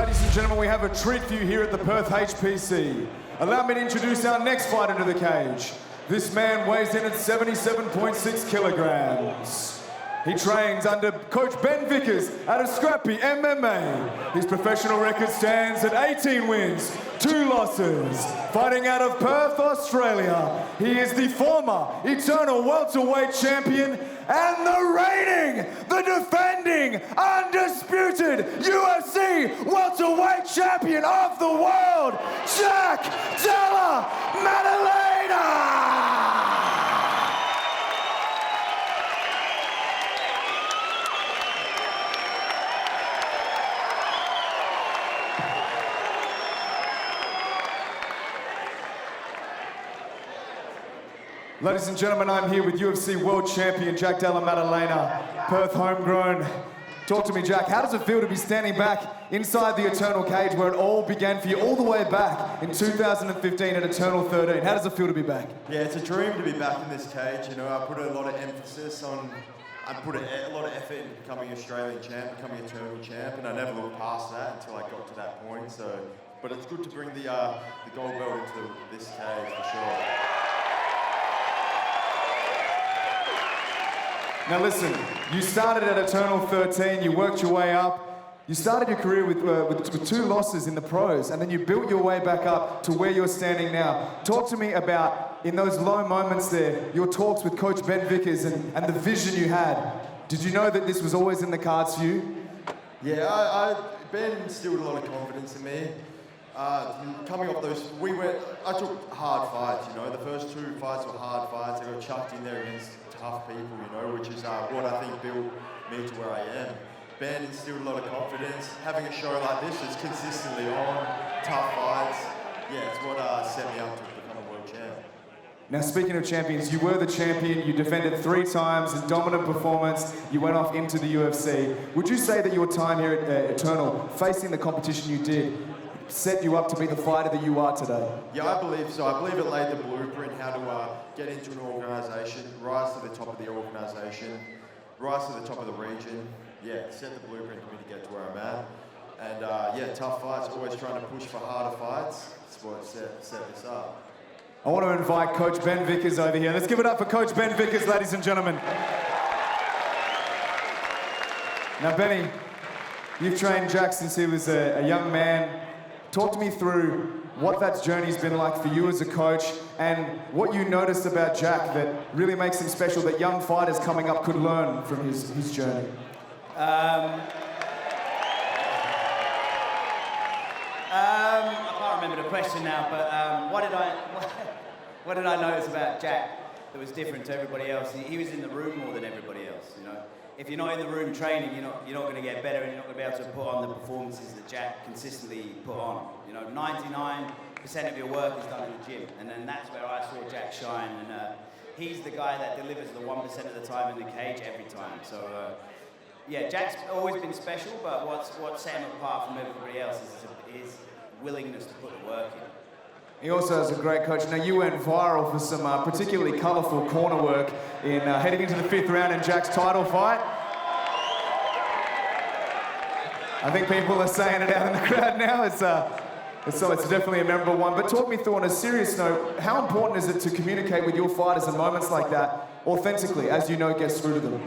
Ladies and gentlemen, we have a treat for you here at the Perth HPC. Allow me to introduce our next fighter to the cage. This man weighs in at 77.6 kilograms. He trains under Coach Ben Vickers at a scrappy MMA. His professional record stands at 18 wins, 2 losses. Fighting out of Perth, Australia, he is the former Eternal Welterweight Champion and the reigning, the defending, undisputed UFC Welterweight Champion of the world, Jack Della Maddalena! Ladies and gentlemen, I'm here with UFC World Champion Jack Della Maddalena, Perth homegrown. Talk to me, Jack. How does it feel to be standing back inside the Eternal cage where it all began for you all the way back in 2015 at Eternal 13? How does it feel to be back? Yeah, it's a dream to be back in this cage. You know, I put a lot of emphasis on, I put a lot of effort into becoming Australian champ, becoming Eternal champ, and I never looked past that until I got to that point. So, but it's good to bring the gold belt into this cage for sure. Now listen, you started at Eternal 13, you worked your way up, you started your career with 2 losses in the pros, and then you built your way back up to where you're standing now. Talk to me about, in those low moments there, your talks with Coach Ben Vickers and the vision you had. Did you know that this was always in the cards for you? Yeah, Ben instilled a lot of confidence in me. Coming off those, I took hard fights, you know. The first 2 fights were hard fights. I got chucked in there against tough people, you know, which is what I think built me to where I am. Ben instilled a lot of confidence. Having a show like this is consistently on, tough fights. Yeah, it's what set me up to become a world champ. Now, speaking of champions, you were the champion. You defended 3 times in dominant performance. You went off into the UFC. Would you say that your time here at Eternal, facing the competition you did, set you up to be the fighter that you are today? Yeah, I believe so. I believe it laid the blueprint how to get into an organisation, rise to the top of the organisation, rise to the top of the region. Yeah, set the blueprint for me to get to where I'm at. And yeah, tough fights, always trying to push for harder fights. That's what set this up. I want to invite Coach Ben Vickers over here. Let's give it up for Coach Ben Vickers, ladies and gentlemen. Now, Benny, you've trained Jack since he was a young man. Talk to me through what that journey's been like for you as a coach and what you noticed about Jack that really makes him special, that young fighters coming up could learn from his journey. I can't remember the question now, but what did I notice about Jack that was different to everybody else? He was in the room more than everybody else, you know. If you're not in the room training, you're not going to get better, and you're not going to be able to put on the performances that Jack consistently put on. You know, 99% of your work is done in the gym, and then that's where I saw Jack shine. And he's the guy that delivers the 1% of the time in the cage every time. So yeah, Jack's always been special, but what set him apart from everybody else is his willingness to put the work in. He also has a great coach. Now, you went viral for some particularly colourful corner work in heading into the 5th round in Jack's title fight. I think people are saying it out in the crowd now. It's definitely a memorable one. But talk me through, on a serious note, how important is it to communicate with your fighters in moments like that authentically, as you know it gets through to them?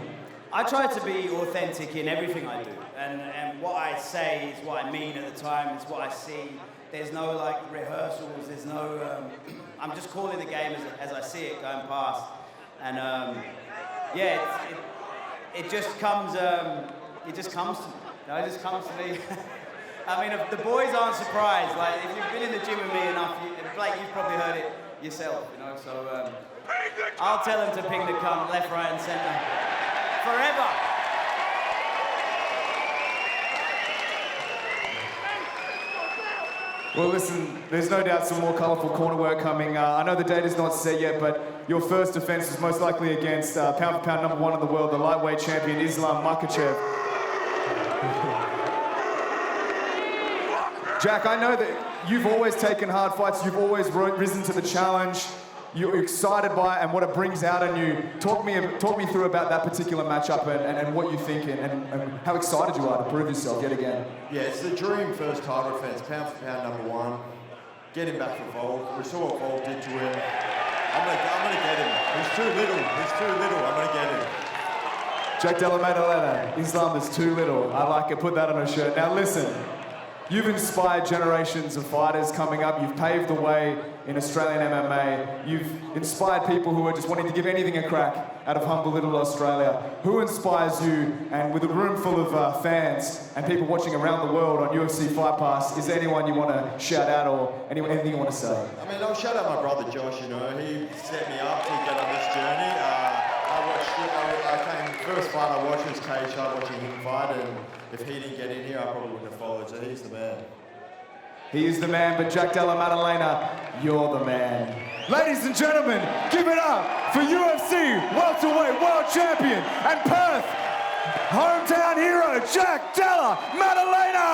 I try to be authentic in everything I do. And what I say is what I mean at the time, it's what I see. There's no like rehearsals, there's no, I'm just calling the game as I see it going past. And yeah, it just comes to me. It just comes to me. I mean, if the boys aren't surprised, like if you've been in the gym with me enough, Blake, you've probably heard it yourself, you know, so I'll tell them to ping the cunt left, right and centre. Forever. Well, listen, there's no doubt some more colourful corner work coming. I know the date is not set yet, but your first defence is most likely against pound-for-pound #1 in the world, the lightweight champion, Islam Makhachev. Jack, I know that you've always taken hard fights, you've always risen to the challenge. you're excited by and what it brings out in you. Talk me through about that particular matchup and what you think and how excited you are to prove yourself yet again. Yeah, it's the dream first title defense, pound for pound #1. Get him back for Volt. We saw what Volt did to him. I'm gonna get him. He's too little. I'm gonna get him. Jack Della Maddalena, Islam is too little. I like it. Put that on a shirt. Now listen, you've inspired generations of fighters coming up. You've paved the way in Australian MMA. You've inspired people who are just wanting to give anything a crack out of humble little Australia. Who inspires you? And with a room full of fans and people watching around the world on UFC Fight Pass, is there anyone you want to shout out or anything you want to say? I mean, I'll shout out my brother Josh. You know, he set me up to get on this journey. First fight I watched was K-Shot, watching him fight, and if he didn't get in here, I probably wouldn't have followed, so he's the man. He is the man, but Jack Della Maddalena, you're the man. Ladies and gentlemen, give it up for UFC Welterweight World Champion and Perth hometown hero, Jack Della Maddalena!